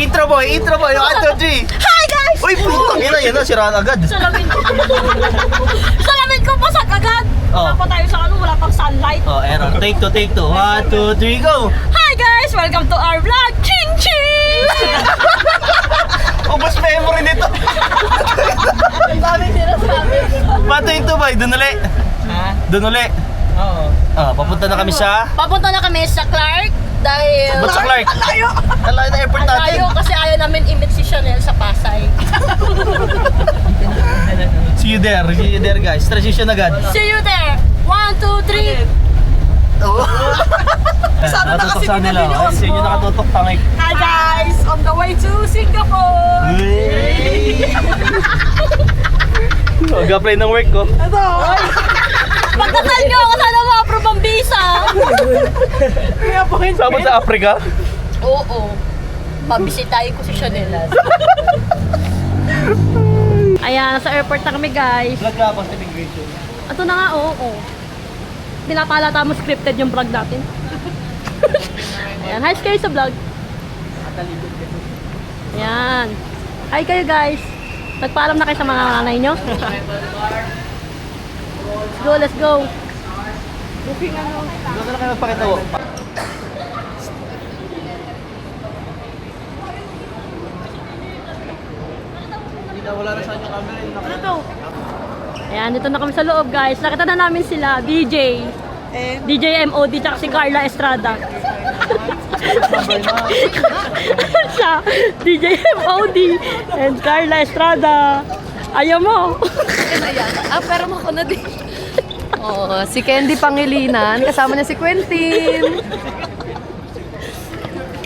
Intro boy, 1, 2, 3. Hi guys! Uy, putang ina, yan na, siraan agad. Salamin. Salamin ko pasag agad. Wala pa tayo sa ano, wala pang sunlight. Oh, error. Take 2, 1, 2, 3, go! Hi guys! Welcome to our vlog! Ching ching! Ubus memory nito. Ang dami sinasabi. Pato yung tubay, dun uli. Ha? Dun uli. Oo. Ah, papunta na kami sa... Papunta na kami sa Clark dahil... Ba't sa Clark? Alayo! Alayo na airport natin. Alayo kasi ayaw namin i-meet si Chanel sa Pasay. See you there guys. Transition agad. See you there! 1, 2, 3! Oo. Sana Nakatutok sa nakasingin nila. na videos Ay, sa inyo mo. nakatutok tangik. Hi guys! On the way to Singapore! Mag-apply ng work ko. Ito! Pagkasal nyo ako, sana ma-approve ang visa! Sabot sa Africa. Oo. Pabisitahin ko si Chanel. Ayan, nasa airport na kami guys. Vlog ka pa sa immigration. Ito na nga, oo. Pinapalata mo scripted yung vlog natin. Ayan, hi kayo sa vlog. Ayan. Hi kayo guys. Nagpaalam na kayo sa mga nanay nyo. Let's go. Booking ano. Doon na kayo magpakita ko. Wala na sa inyo camera. Ano to? Ayan, dito na kami sa loob guys. Nakita na namin sila, DJ. DJ MOD tsaka si Carla Estrada. Siya, DJ MOD and Carla Estrada. Ayaw mo. Pero mo ko na din. Oo, si Candy Pangilinan, kasama niya si Quentin.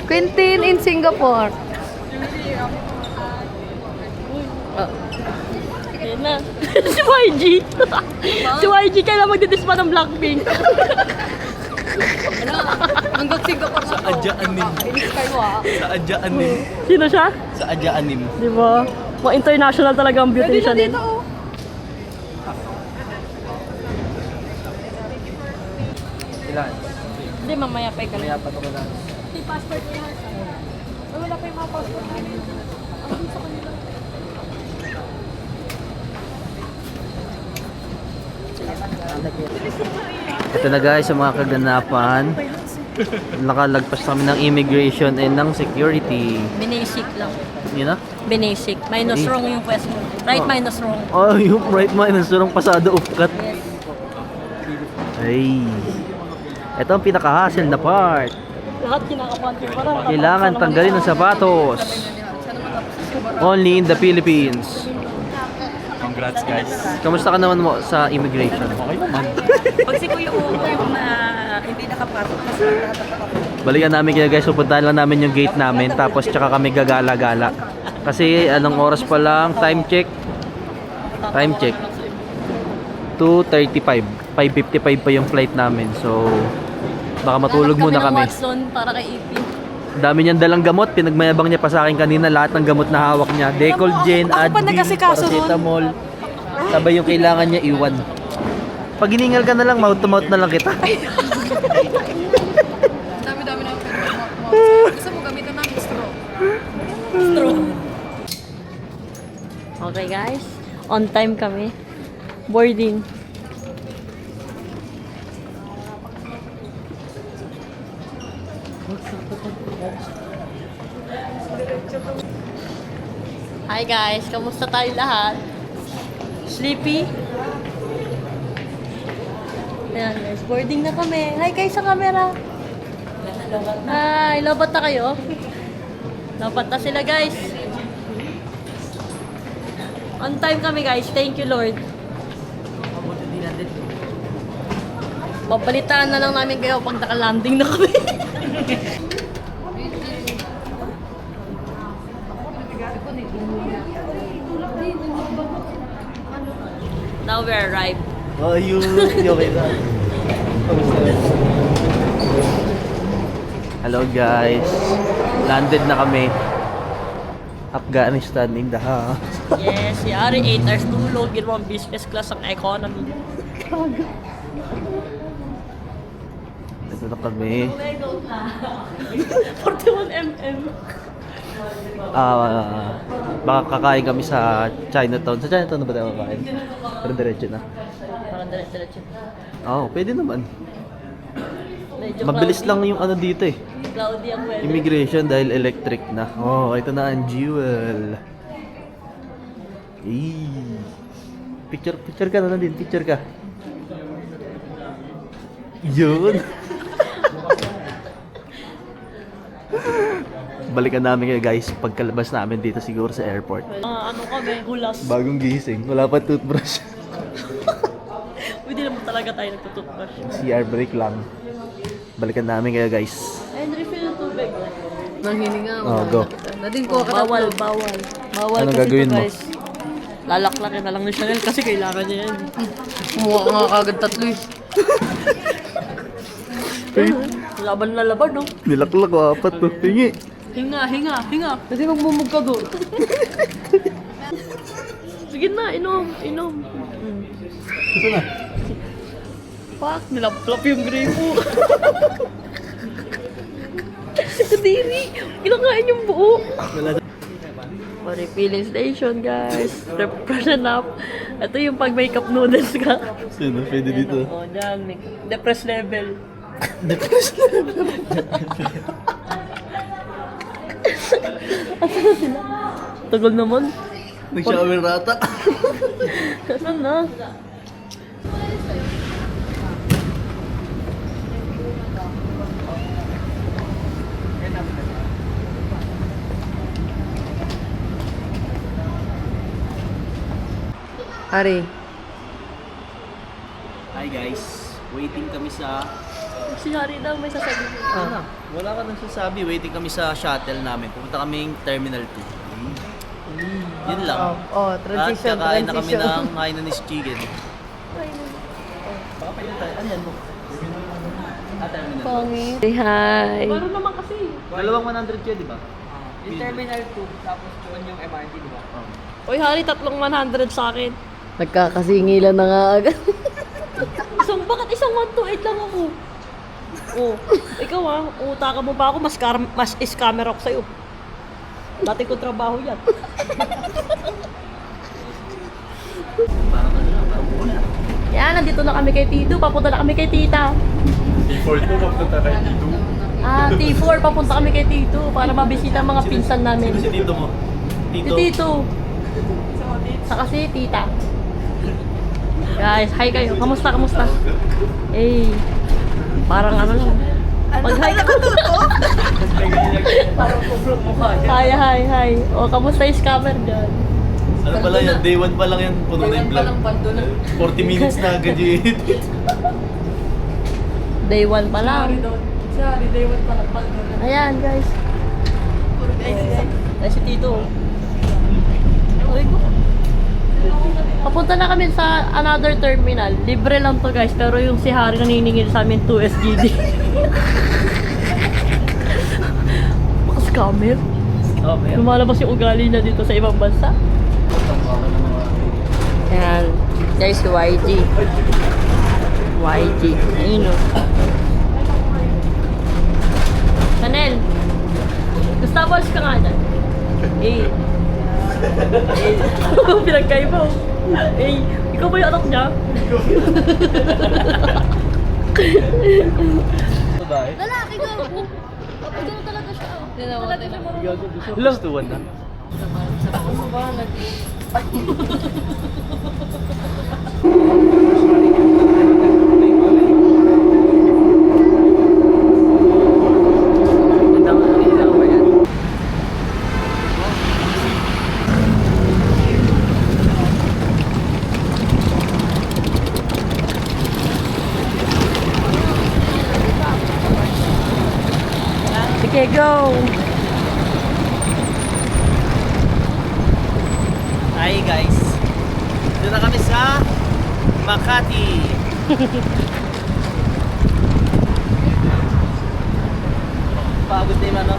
Quentin in Singapore. Ayan na. Si YG. Si YG kailan magdidispa ng Blackpink. Hanggang Singapore Sa Adya-anim. Sa Adya-anim. Sino siya? Sa Adya-anim. Di ba? Mga international talaga ang beauty ni Chanel. Ilan? Hindi, mamaya pa ikaw. Kaya pa ito ko lang. May passport niya. Wala pa yung mga passport niya. Ito na guys, sa mga kaganapan. Nakalagpas kami ng immigration and ng security. Binasic lang. Yun na? Binasic. Minus Eh. wrong yung question. Right minus wrong. Oh, yung right minus surong pasado ufkat. Yes. Ay. Ito ang pinaka-hassle na part. Lahat kinakapantin para. Kailangan tanggalin ang sapatos. Only in the Philippines. Congrats guys. Kamusta ka naman mo sa immigration? Okay naman. Pag si Kuya Ugo na hindi nakapasok na sa Balikan namin kayo guys, pupuntahan lang namin yung gate namin tapos tsaka kami gagala-gala. Kasi anong oras pa lang, time check. Time check. 2:35. 5:55 pa yung flight namin. So baka matulog muna kami. Watson para kay EP. Dami niyang dalang gamot, pinagmayabang niya pa sa akin kanina lahat ng gamot na hawak niya. Decolgen, Advil, paracetamol. Sabay yung kailangan niya iwan. Pag hiningal ka na lang, mouth to mouth na lang kita. Dami-dami na. Gusto mo gamitan namin straw. Okay guys, on time kami. Boarding. Hi guys, kamusta tayo lahat? Sleepy? Ayan guys, boarding na kami. Hi kayo sa camera. Hi, lobat na kayo? Lobat na sila guys. On time kami guys, thank you Lord. Babalitaan na lang namin kayo pag naka-landing na kami. Now we arrived. Oh, you okay na? Hello guys. Landed na kami. Afghanistan in the house. Yes, yari 8 hours tulog, ginawang business class ang economy. Ito na kami. 41 mm. Baka kakain kami sa Chinatown. Sa Chinatown na ba tayo kakain? Pero diretso na. Parang diretso. Oo, pwede naman. Medyo Mabilis cloudy. lang yung ano dito eh. Cloudy ang weather. Immigration dahil electric na. Oh, ito na ang Jewel. Picture ka na din. Picture ka. Yun. Balikan namin kayo guys pagkalabas namin dito siguro sa airport. Ano kami, hulas. Bagong gising. Wala pa toothbrush. Hindi naman talaga tayo nagtututbrush. CR break lang. Balikan namin kayo guys. And refill ng tubig. Nanghininga. Oh, go. Nadine ko ka Bawal. Bawal Anong kasi gagawin ito mo? guys. Lalaklakin na lang ni Chanel kasi kailangan niya yan. Kumuha ka nga kagad tatlo eh. Laban na laban, no? Nilaklak ko apat to. Hingi. Hinga. Kasi magmumug ka doon. Sige na, inom. Gusto na? Fuck, nilaplap yung gripo. Kadiri, kinakain yung buo. Refilling station, guys. Refresh up. Ito yung pag makeup noodles ka. Sino? Pwede dito. O, dyan. Depress level. Asan na sila? Tagal naman. Nag-shower rata. Saan na? Ari. Hi guys. Waiting kami sa... Si Harry daw may sasabihin. Ano? Wala ka nang sasabi. Waiting kami sa shuttle namin. Pupunta kaming Terminal 2. Yun lang. Transition. At kakain na kami ng Hainanese chicken. Baka pwede tayo. Ano yan mo? Terminal. Pangit. Say hi. Meron naman kasi. Dalawang 100 yun, di ba? Yung Terminal 2, tapos doon yung MRT, di ba? Uy, Harry, tatlong 100 sa akin. Nagkakasingilan na nga agad. Bakit isang 128 lang ako? Oh, ikaw utaka mo pa ako, mas scammer ako sa'yo. Dati ko trabaho yan. Yan, nandito na kami kay Tito, papunta na kami kay Tita. T4 to, papunta kay Tito. T4, papunta kami kay Tito para mabisita ang mga pinsan namin. Sino si Tito mo? Si Tito. Saka si Tita. Guys, hi kayo. Kamusta? Eh, parang ano lang. Mag-hi ka. Parang kublog mo ka. Hi. O, kamusta yung scammer dyan? Ano pala yan? Day 1 pa lang yan. Puno na yung vlog. 40 minutes na agad yung edit. Day 1 pa lang. Sorry, day 1 pa lang paldo na. Ayan, guys. Ay, si Tito. Ay, ko. Papunta na kami sa another terminal. Libre lang to, guys. Pero yung si Harry naniningil sa amin 2 SGD. Baka scammer. Lumalabas yung ugali niya dito sa ibang bansa. Ayan. Guys, YG. Ayun o. Chanel. Gustavos ka nga dyan. Eh. Pinagkaiba oh. Eh, ikaw ba yung anak niya? Lalaki ka. Kapag talaga siya. Talaga siya marunong. Gusto na. Sige, go! Hi guys. Dito na kami sa Makati. Pagod na yung ano.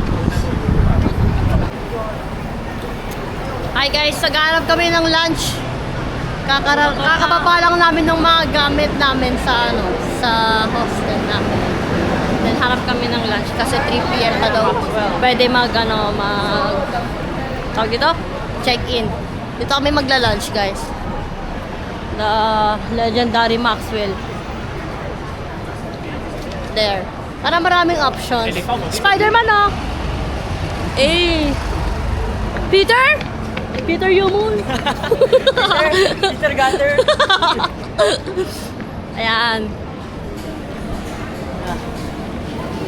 Hi guys, naghahanap kami ng lunch. Kakababa lang namin ng mga gamit namin sa sa hostel namin. Then hanap kami ng lunch kasi 3 p.m. pa daw. Pwede tawag dito? Check-in. Dito kami magla-lunch, guys. The legendary Maxwell. There. Para maraming options. Spider-Man, oh! Eh! Peter? Peter Yumun? Peter Gutter. Ayan.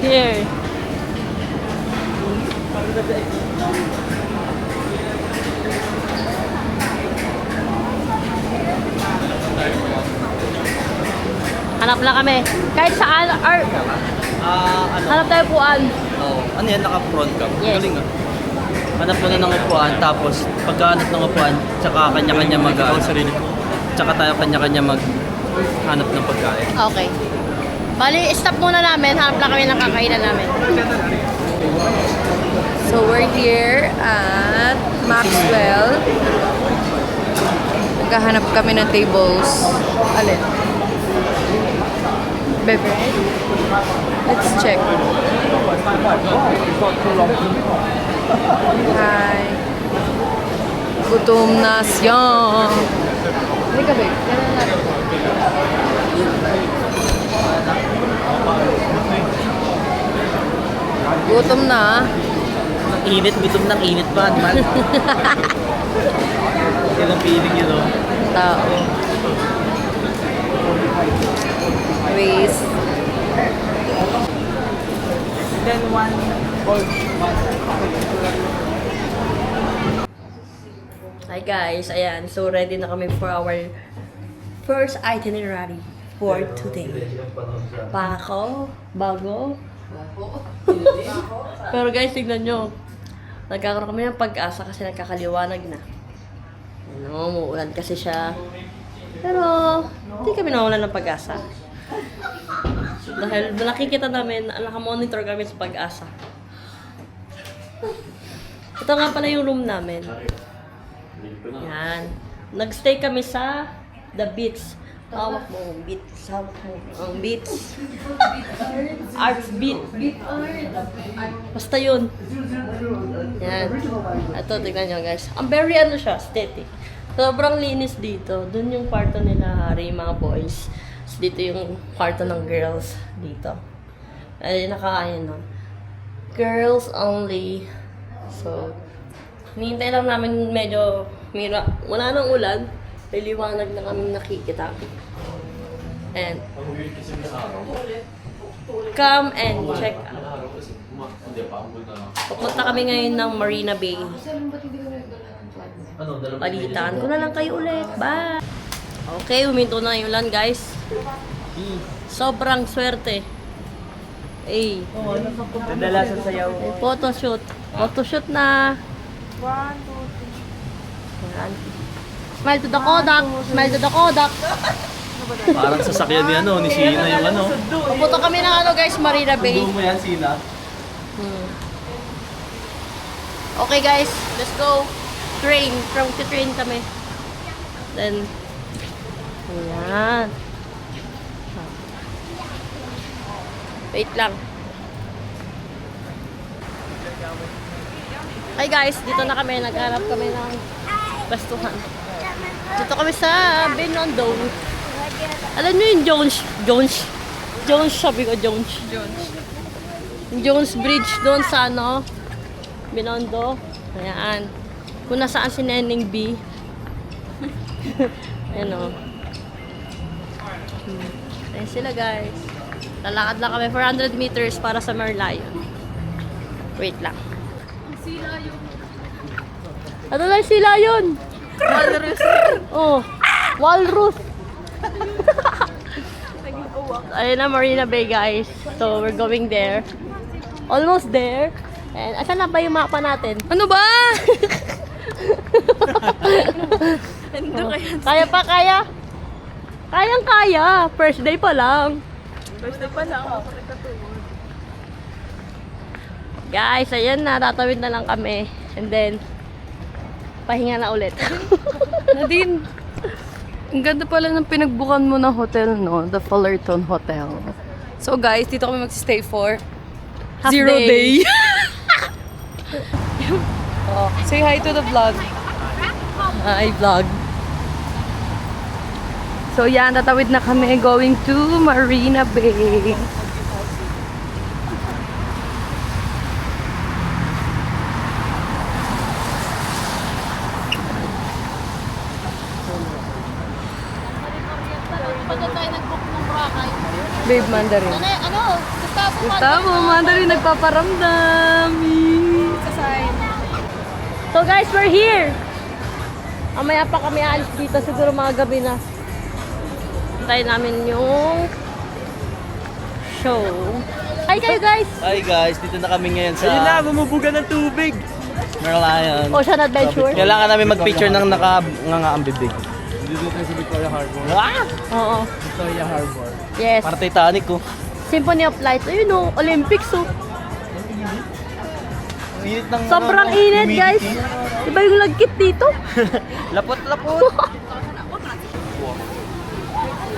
Here. Hanap lang kami. Kahit saan, or hanap tayo puan. Oh, ano yan? Naka-front ka. Yes. Galing ah. Hanap mo na ng upuan, tapos pagkahanap ng upuan, tsaka kanya-kanya tsaka tayo kanya-kanya hanap ng pagkain. Okay. Bali, stop muna namin. Hanap lang kami ng kakainan namin. So we're here at Maxwell. Naghahanap kami ng tables. Alin? Beverage? Let's check. Hi. Gutom na siya. Hindi ka, babe. Yan na natin. Gutom na. Init, gutom ng init pa, man. Yan ang feeling yun, oh. Tao. Race. Then one cold. Hi guys, ayan. So ready na kami for our first itinerary for today. Bago. Pero guys, tignan nyo. Nagkakaroon kami ng pag-asa kasi nagkakaliwanag na. Ano, umuulan kasi siya. Pero, hindi kami nawalan ng pag-asa. Dahil nakikita namin, nakamonitor kami sa pag-asa. Ito nga pala yung room namin. Yan. Nagstay kami sa The Beach. Hawak mo ang beach. Hawak mo ang beach. Arts beat. Basta yun. Yan. Ito, tignan nyo guys. Ang very aesthetic. Sobrang linis dito. Doon yung kwarto nila Harry, mga boys. So, dito yung kwarto ng girls. Dito. Ay, nakaayan no. Girls only. So, hinihintay lang namin medyo wala nang ulan. Liliwanag na kami nakikita. And come and check out. Pupunta kami ngayon ng Marina Bay. Palitan ko na lang kayo ulit. Bye! Okay, huminto na yung ulan guys. Sobrang swerte. Eh. Nadala sa sayaw. Photoshoot. Photoshoot na. 1, 2, 3. Smile to the Kodak. Smile to the Kodak. Parang sasakyan ni ni Sina yung ano. Pupunta kami ng guys, Marina Bay. Mo yan, Sina. Okay guys, let's go. Train. Train kami. Then, ayan. Wait lang. Hi guys, dito na kami. Naghanap kami ng bastuhan. Dito kami sa Binondo. Alam niyo yung Jones, sabi ko Jones. Yung Jones Bridge doon sa Binondo. Ayan. Kung nasaan si Neneng B. Ayan o. Ayan sila guys. Lalakad lang kami 400 meters para sa Merlion. Wait lang. Ano lang sila yun? Walrus. Oh, walrus. Ayun na, Marina Bay guys. So, we're going there. Almost there. And asan na ba yung mapa natin? Ano ba? Kaya pa, kaya? Kayang-kaya. First day pa lang. Guys, ayan na. Tatawid na lang kami. And then, pahinga na ulit. Nadine, ang ganda pala ng pinagbukan mo na hotel, no? The Fullerton Hotel. So guys, dito kami mag-stay for Half 0 day. day. Oh, say hi to the vlog. Hi, vlog. So yan, tatawid na kami going to Marina Bay. Babe, Mandarin. Gustavo, Mandarin nagpaparamdam. So guys, we're here. Mamaya pa kami alis dito. Siguro mga gabi na. Tayo namin yung show. Hi kayo guys! Hi guys, dito na kami ngayon sa... Ayun na, bumubuga ng tubig! Merlion. Ocean Adventure. Kailangan namin mag-picture ng nakanganga ang bibig. Dito tayo sa Victoria Harbor. Ah! Oo. Victoria Harbor. Yes. Para Titanic ko. Symphony of Lights. Ayun o, Olympics o. Init ng Sobrang init guys. Diba yung lagkit dito? Lapot-lapot.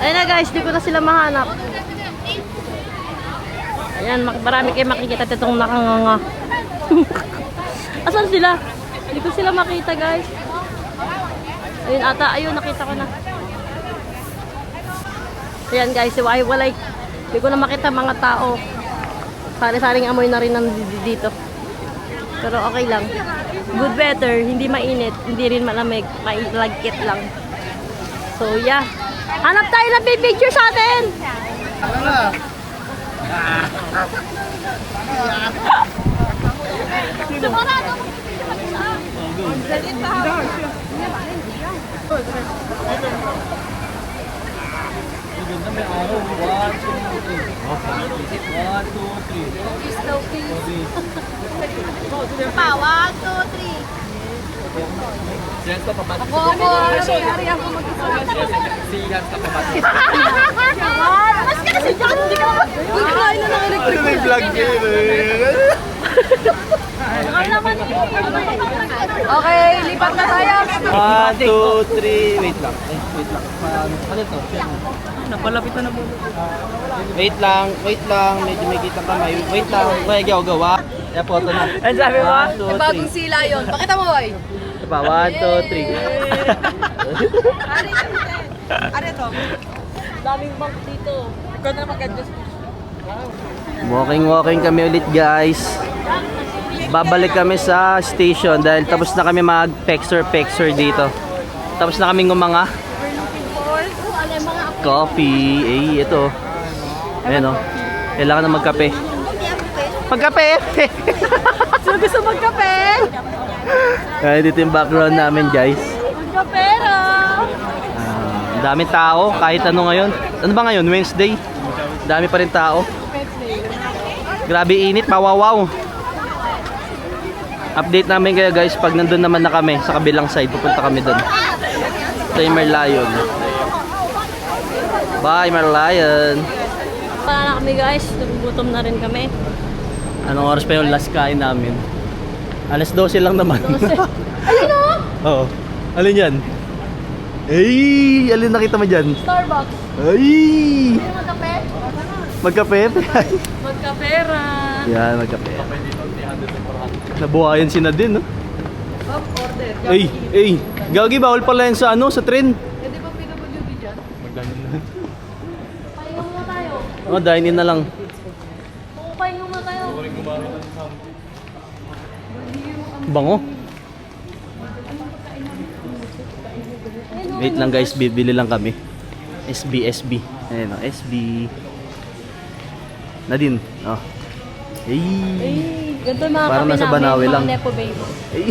Ayun na guys, di ko na sila mahanap. Ayan, marami kayo makikita itong nakanganga. Asan sila? Hindi ko sila makita guys. Ayun ata, ayun nakita ko na. Ayan guys, walay. Hindi ko na makita mga tao. Sari-saring amoy na rin dito. Pero okay lang. Good weather, hindi mainit, hindi rin malamig, malagkit lang. So yeah. Hanap tayo ng picture sa atin! Mas ka kasi dyan! Hindi ka naman! Ano may vlog game eh? Okay, lipat na tayo. 1, 2, 3. Wait lang. Wait lang. Ano to? Napalapitan na po. Wait lang. Medyo may kitang kamay. Wait lang. Kaya gawa. Kaya photo na. Ano sabi mo? 1, 2, 3. Bagong sila yun. Pakita mo, boy. Pa, 1, 2, 3. Ano to? Daming bank dito. Ikaw na mag-adjust. Walking kami ulit guys. Babalik kami sa station dahil tapos na kami mag-pexer dito. Tapos na kami ngumanga. Coffee. Eh, ito. Ayan o. Kailangan na magkape. Magkape! Sino gusto magkape? Ayan, dito yung background namin guys. Magkapera! Ang daming tao, kahit ano ngayon. Ano ba ngayon? Wednesday? Dami pa rin tao. Grabe init, mawawaw. Update namin kayo guys pag nandun naman na kami sa kabilang side. Pupunta kami dun. Sa Merlion. Bye Merlion. Wala na kami guys, nagugutom na rin kami. Anong oras pa yung last kain namin? Alas 12 lang naman. Ayun o! Oo. Alin yan? Ay! Alin nakita mo dyan? Starbucks. Ay! Sino magkape? Magkape? Magkapera. Yan, magkape. Nabuhayan si Nadine, no? Order. Ay! Gagi, bawal pala yan sa sa tren. Pwede ba PWD dyan? Pahinga muna tayo. Dine-in na lang. Pahinga muna tayo. Bango. Wait lang guys, bibili lang kami. SB. Ayan o, SB. Nadine. Oh. Ay! Ganito yung mga Parang kape nasa namin, Banawe mga lang. Nepo Baby. Ay!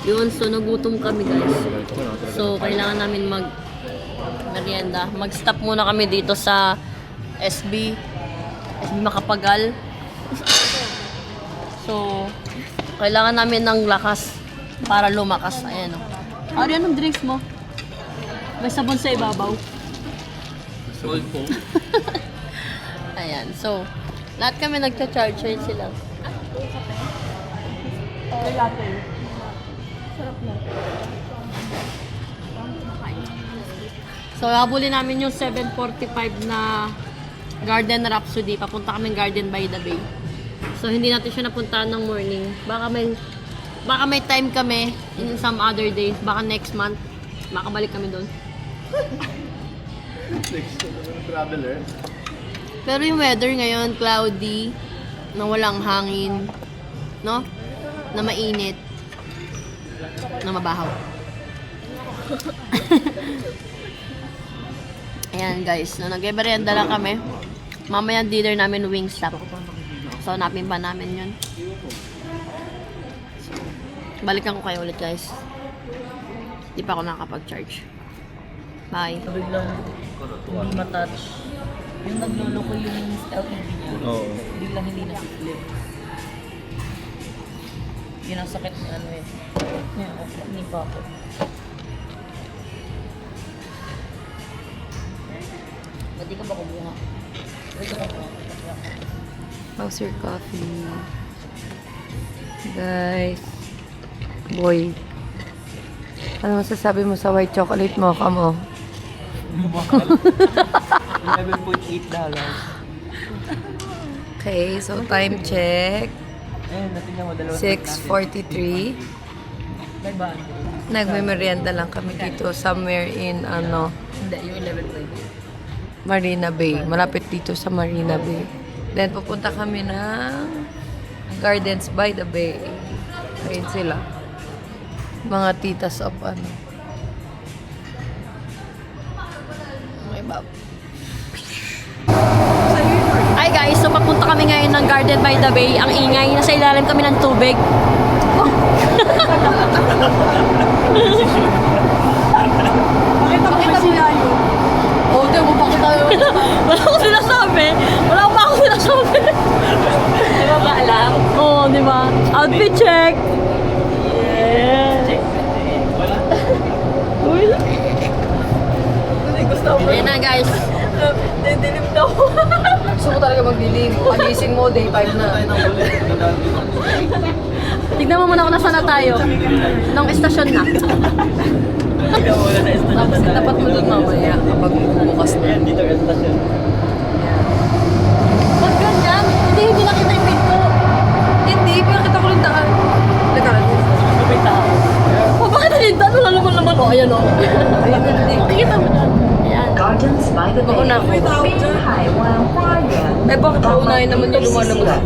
Yun, so nagutom kami guys. So, kailangan namin merienda. Mag-stop muna kami dito sa SB Makapagal. So, kailangan namin ng lakas para lumakas. Ayan o. Ari, anong drinks mo? May sabon sa ibabaw. Sold po. Ayan, so, lahat kami nagcha-charge. Ayun sila. So, So, habulin namin yung 7:45 na Garden Rhapsody. Papunta kaming Garden by the Bay. So, hindi natin siya napuntahan ng morning. Baka may time kami in some other days. Baka next month. Makabalik kami doon. Traveler. Pero yung weather ngayon, cloudy, na walang hangin, no? Na mainit, na mabahaw. Ayan guys, so nag-merienda lang kami. Mamaya dinner namin Wingstop. So hanapin pa namin yun. Balikan ko kayo ulit guys. Di pa ako nakakapag-charge. Bye. Biglang hindi matouch. Yung nagluloko yung LED niya. Oo. Biglang hindi na flip. Yun ang sakit ni ano eh. Ni Papa. Ba't di ka ba kubunga? Ba't ka ba kubunga? How's your coffee? Guys. Boy. Ano masasabi mo sa white chocolate mo, kamo? $11.8. Okay, so time check. Ayun, natingnan mo, 6:43. May ba? Nagme-merienda lang kami dito somewhere in Hindi, yung 11.20. Marina Bay. Malapit dito sa Marina Bay. Then pupunta kami ng Gardens by the Bay. Ayun sila. Mga titas of Okay, Bob. Hi guys, so papunta kami ngayon ng Garden by the Bay. Ang ingay, nasa ilalim kami ng tubig. Pakita mo yun. Oh, di mo pakita yun. Wala akong sinasabi. Wala pa akong sinasabi. Di ba ba alam? Oo, di ba? Outfit check. Yeah. Uy. Ayan na guys. Didilim daw. Gusto ko talaga magdilim. Pagising mo, day 5 na. Tignan mo muna kung nasaan na tayo. Nung estasyon na. Tapos dapat mo doon mamaya kapag bukas na. Dito ang stasyon. Ba't ganyan? Hindi nakita yung pinto. Hindi, pinakita ko rin daan. Nagkaroon. May tao. Oh, bakit hindi? Wala naman. Oh, ayan o. Ayun, hindi. Nakikita mo dyan. Ayan. Gardens by the Bay. Mauna ako. 滨海湾花园。 Eh, bakit paunahin naman yung lumalabas?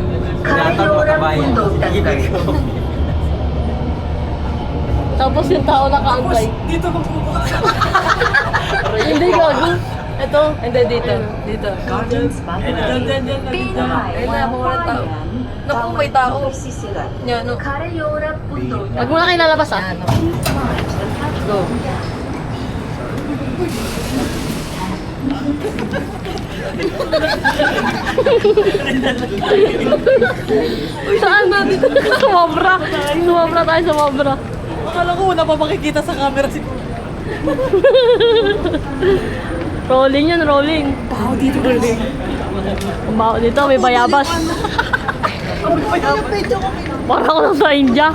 卡尤拉运动等等。 Tapos yung tao nakaantay. Dito ko bubukas. Hindi gago. Ito. Hindi, dito. Dito. Gardens by the Bay. 滨海 Ayun na, 湾 mga 花 tao. 园。 Naku, may tao. Yan, no. 卡尤拉运动 Wag mo na kayo lalabas ah. Go. Saan na? Dito sumobra. Sumobra tayo, sumobra. Akala ko wala pa makikita sa camera si Rolling yan, rolling. Pao dito galing. Kumbaho dito, may bayabas. Parang ako lang sa India.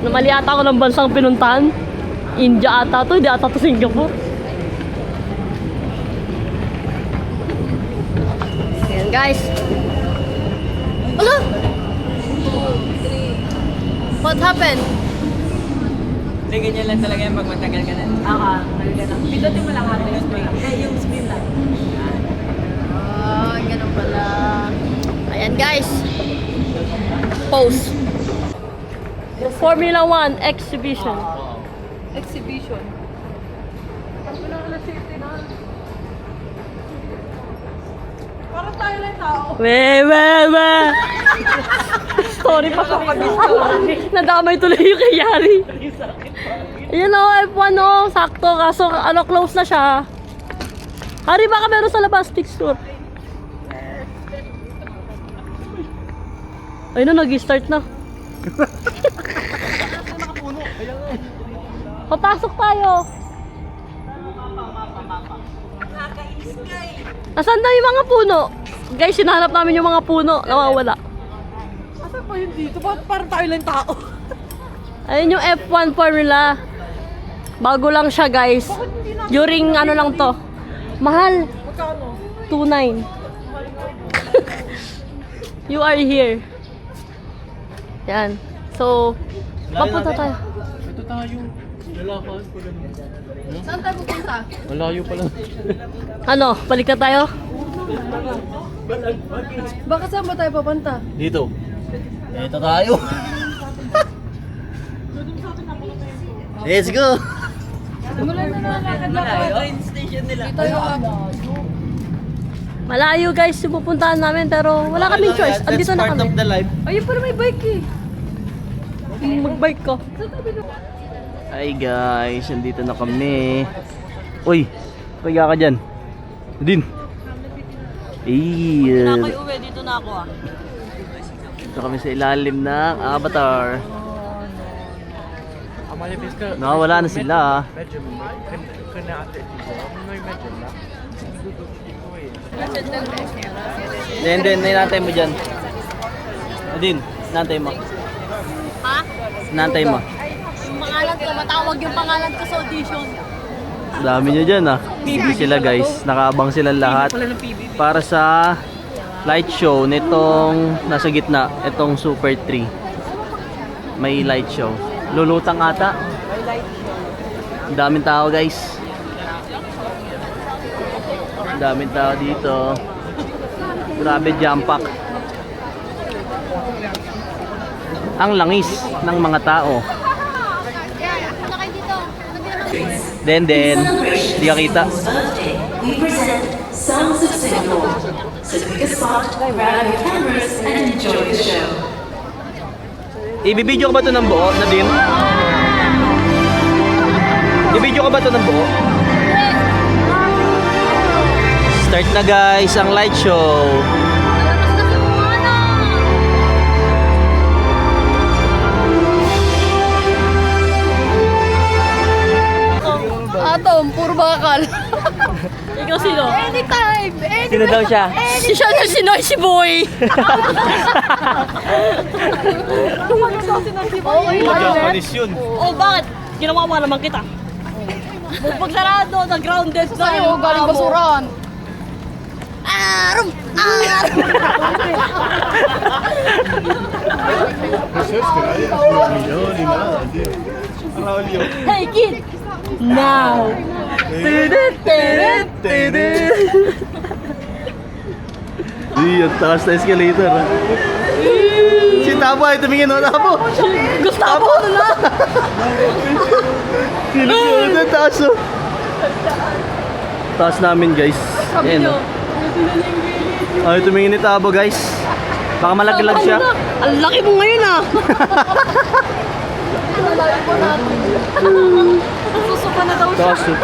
Namali ata ako ng bansang pinuntahan. India ata to, hindi ata to Singapore. Ayan guys. Ano? What happened? Hindi, ganyan lang talaga yung pag matagal ka na. Pindutin mo lang hati yung screen. Yung screen lang. Ah, ganun pala. Ayan guys. Pose. Formula 1 exhibition. Exhibition. Parang tayo lang tao. We. Sorry pa sa nadamay tuloy yung kay Yari. Ayan o, F1 o. Sakto. Kaso, close na siya. Hari, baka meron sa labas picture. Ayun na, nag-start na. Papasok tayo. Nasaan na yung mga puno? Guys, hinahanap namin yung mga puno. Nawawala. Asa pa yun dito? Parang tayo lang tao. Ayun yung F1 formula. Bago lang siya, guys. During ano lang to. Mahal. 2.9. You are here. Yan. So, papunta tayo. Ito tayo. Lalakad ko lang. Saan tayo pupunta? Malayo pa lang. Ano, balik na tayo? Bakit saan ba tayo papunta? Dito. Ito tayo. Let's go. Simulan na lakad-lakad. Train station nila. Dito yung Malayo, guys, yung pupuntahan namin, pero wala kaming choice. Andito na That's part kami. of the life. ayun pa may bike eh. Mag-bike ko. Hi guys, nandito na kami. Uy, kaya ka dyan. Din. Na ako Ayun. uwi, dito na ako ah. Dito kami sa ilalim ng Avatar. Amalipis ka. Nakawala na sila. Medyo. Kanya ate. May medyo na. Then, ninantay mo dyan. Din, nantay mo. Ha? Nantay mo. Yung pangalan ko, matawag yung pangalan ko sa audition. Dami nyo dyan ah. Hindi sila guys. Nakaabang sila lahat. Para sa light show nitong nasa gitna. Itong Super 3. May light show. Lulutang ata. Ang daming tao guys. Ang daming tao dito. Grabe jam pack. Ang langis ng mga tao. Then, di ka kita. Birthday, we present Songs of Singapore. So pick a spot, grab your cameras, and enjoy the show. Ibibidyo ko ba ito ng buo, Nadine? Ibibidyo ko ba ito ng buo? Start na guys ang light show. Atom, puro bakal. Ikaw sino? Anytime! Sino daw siya? Si siya na si Noisy Boy! Japanese yun. Oh, bakit? Ginawa mo naman kita. Pagsarado, na-grounded na Sa'yo, galing basuran. Arum! Arum! Hey kid! Now! Ang takas na escalator. Si Tabo ay tumingin o Tabo. Gustavo, ano na? Sinusunod na taas o. Taas namin guys. Ayan o. Ay tumingin ni Tabo guys. Baka malaglag siya. Ang laki mo ngayon ah! Susuka na daw siya. Taas o.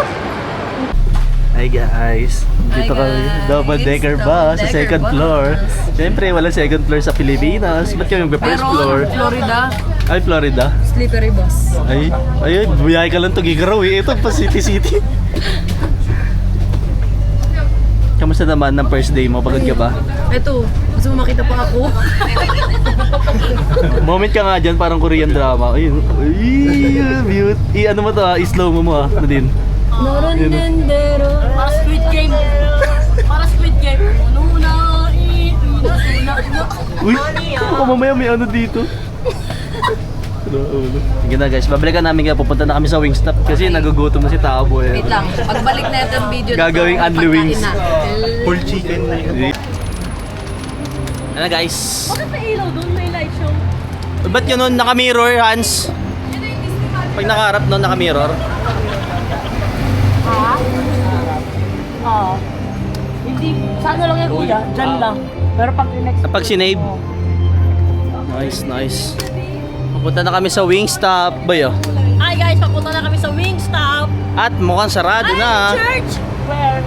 Hi guys. Dito kami. Double decker bus sa second floor. Siyempre walang second floor sa Pilipinas. Ba't kami mag-first floor? Florida, Ay Florida. slippery bus. Ay, ayun, bumiyahe ka lang to Gigaraw eh. Ito pa City. Kamusta naman ng first day mo? Pagod ka ba? Eto, gusto mo makita pa ako? Moment ka nga dyan, parang Korean drama. Ayun, ay, beauty. Ano mo to ha? I-slow mo ha, Nadine. Norondendero. Para Squid Game. Para Squid Game. Una. Uy, baka mamaya may ano dito. Sige na guys, babalikan namin kaya pupunta na kami sa Wingstop kasi nagugutom na si Tabo eh. Wait lang, pagbalik na itong video Gagawing na to, Unli Wings. pagkain na. Full chicken na yun. Ano guys? Bakit may ilaw doon? May light show. Ba't yun nun naka-mirror, Hans? Pag nakaharap nun, naka-mirror. Hindi. Saan lang yan kuya? Diyan lang. Pero pag next. Kapag sinave. Nice. Pupunta na kami sa Wingstop, boy oh. Hi guys, papunta na kami sa Wingstop. At mukhang sarado na. Church! Where?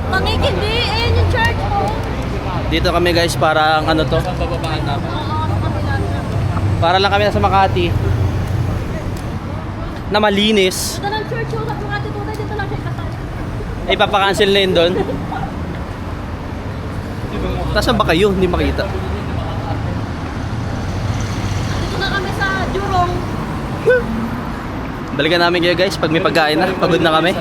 Mangikindi! Ayan yung church oh. Dito kami guys, parang ano to? Bababaan na. Para lang kami nasa Makati. Na malinis. Ito ng church oh. Sa mga tituloy dito lang siya kasal. Ay, papakancel na yun doon. Nasaan ba kayo? Hindi makita. Dito na kami sa Jurong. Balikan namin kayo guys pag may pagkain na. Pagod na kami.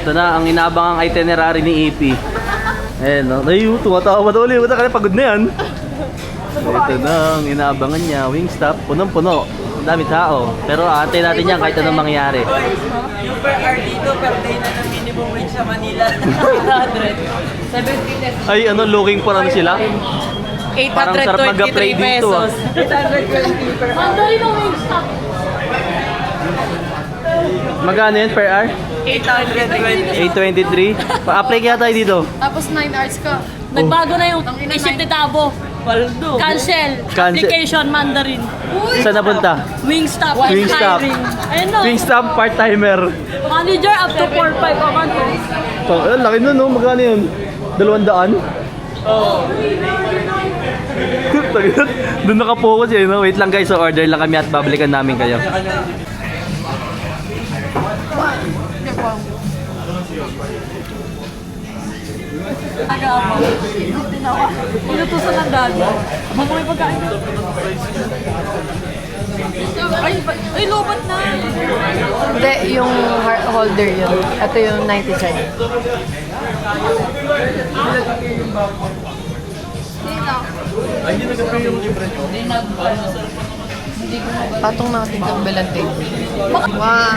Ito na ang inaabangang itinerary ni EP. Ayan, no? Ay, tumatawa na ulit. Wala ka na, pagod na yan. Ito na ang inaabangan niya. Wingstop, punong-puno. Ang dami tao. Pero aantay natin yan kahit anong mangyari. Yung per hour dito, per day na ng minimum wage sa Manila. 70 Ay, ano, looking for ano sila? Parang sarap mag-apply 823 dito ah. pesos. 820 per hour. Mandarin ang Wingstop. Magkano yun per hour? 820. 823? Pa-apply kaya tayo dito. Tapos 9 hours ka. Nagbago na yung isip ni Tabo. Paldo. Cancel. Cancel. Application Mandarin. Saan napunta? Wingstop. Wingstop. Hiring. Ayun no. Wingstop part-timer. Manager up to 4-5 a month. So, laki nun no, magkano yun? 200? Oo. Doon nakapokus eh, no? Wait lang guys, so order lang kami at babalikan namin kayo. Inutusan ng daddy. Habang may pagkain. Ay, lobat na. Hindi, yung heart holder yun. Ito yung 90 cents. Patong natin yung belang table. Wow!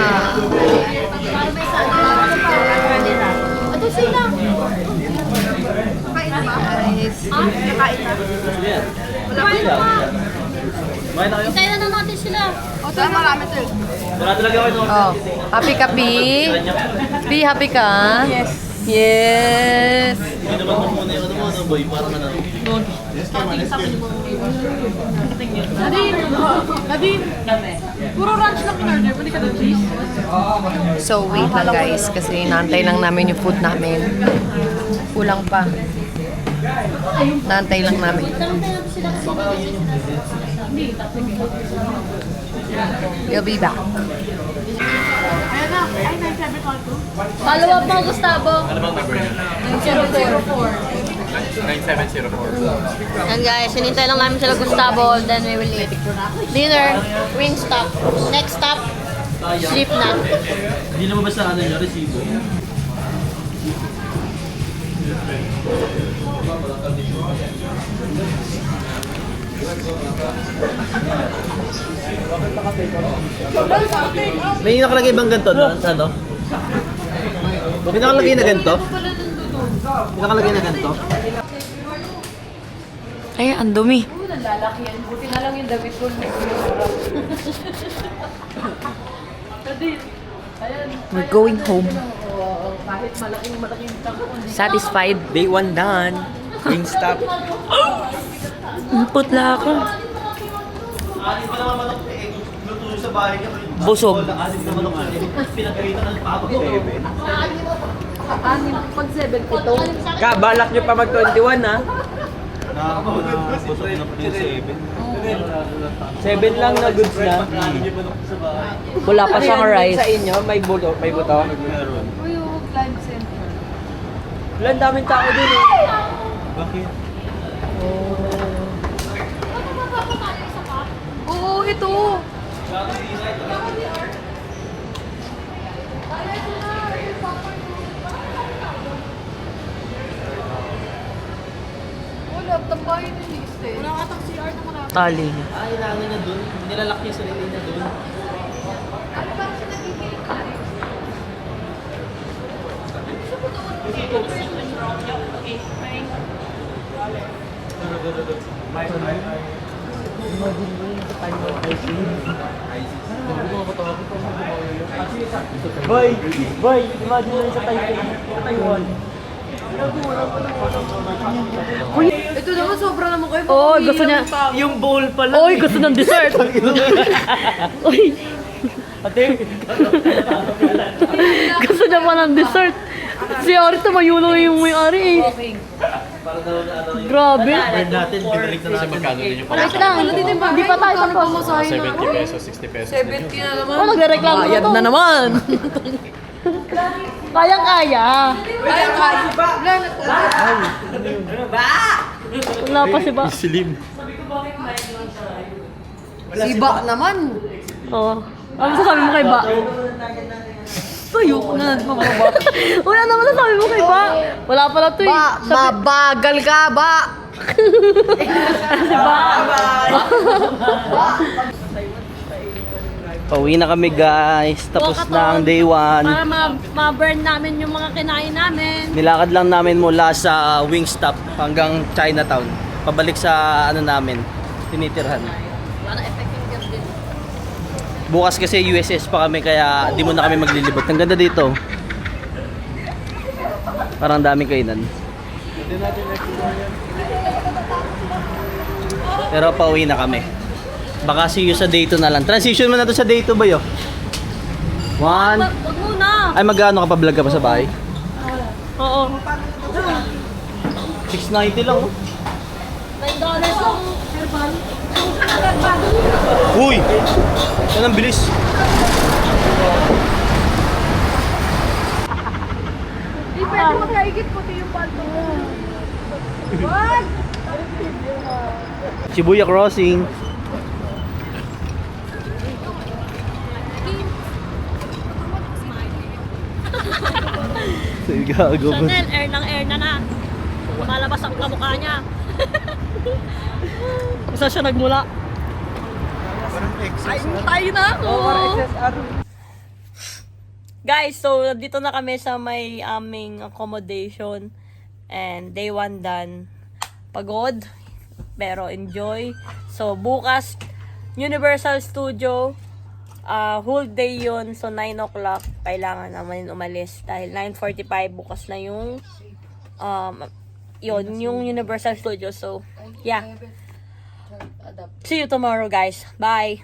Ito sila. Guys. Hintayin na lang natin sila. Wala talaga ako ito. Oh, happy ka, Pi? Pi, happy ka? Yes. Yes. Hindi naman mo muna yung ano mo, boy, parang ano. Puro ranch lang in-order. Pwede ka ng cheese. So, wait lang guys, kasi naantay lang namin yung food namin. Kulang pa. Naantay lang namin. We'll be back. Follow up mo, Gustavo. Ano bang number yun? 9704. And guys, hinintay lang namin sila Gustavo, then we will eat. Dinner, Wingstop. Next stop, Slipknot. Hindi naman basta ano nyo, resibo. May nakalagay bang ganito doon? Sa ano? May nakalagay na ganito? May nakalagay na ganito? Ay, ang dumi. We're going home. Satisfied? Day 1 done. Wingstop. Putla ako. Busog. Ka, balak nyo pa mag 21 ha? Busog na po yung 7 lang na goods na. Wala pa Ano siyang yan, rice. Sa inyo, may buto? May buto? Wala, ang daming tao dun eh. Bakit? Oo, ito. Tali niya. Ay, inaano niya dun. Nilalak niya sarili niya dun. Boy! Boy! Imagine lang sa Taipei. Taiwan. Ito naman sobra naman kayo. Oh, gusto niya. Yung bowl pala. Oy, gusto ng dessert. Uy, Ate, gusto niya pa ng dessert. Si Ari tumayulo yung may-ari eh. Grabe. Bird natin, pinalik na natin. Wait lang, hindi pa tayo tapos. 70 pesos, 60 pesos. 70 na naman. Oh, nagreklamo na to. na naman. Kayang-kaya. Ay, Wala pa si ba? Slim. Siba naman. Oo. Ano sabi mo kay Ba? Tuyo na mababa. Wala naman sabi mo kay Ba. Wala pala to eh. Ba, mabagal ka ba? Pauwi na kami guys. Tapos Walkathon. na ang day 1. Para ma-burn namin yung mga kinain namin. Nilakad lang namin mula sa Wingstop hanggang Chinatown. Pabalik sa ano namin, tinitirhan. Para effective ka din. Bukas kasi USS pa kami kaya di mo na kami maglilibot. Ang ganda dito. Parang daming kainan. Pero pauwi na kami. Baka see you sa day 2 na lang. Transition mo na to sa day 2 ba yo? 1. Wag muna. Ay magkano ka pa vlog ka pa sa bahay? Oo. 690 lang oh. $9 lang. Herbal. Uy! Yan ang bilis. Hindi pwede magkaigit puti yung palto mo. What? Shibuya Crossing. Gago ba? Chanel, air na na. Lumalabas ang kamukha niya. Isa siya nagmula. Ay, tayo na ako. Guys, so dito na kami sa may aming accommodation. And day 1 done. Pagod, pero enjoy. So bukas, Universal Studio. Whole day yun. So 9 o'clock, kailangan naman umalis. Dahil 9:45 bukas na yung yung Universal Studio. So, yeah. See you tomorrow, guys. Bye.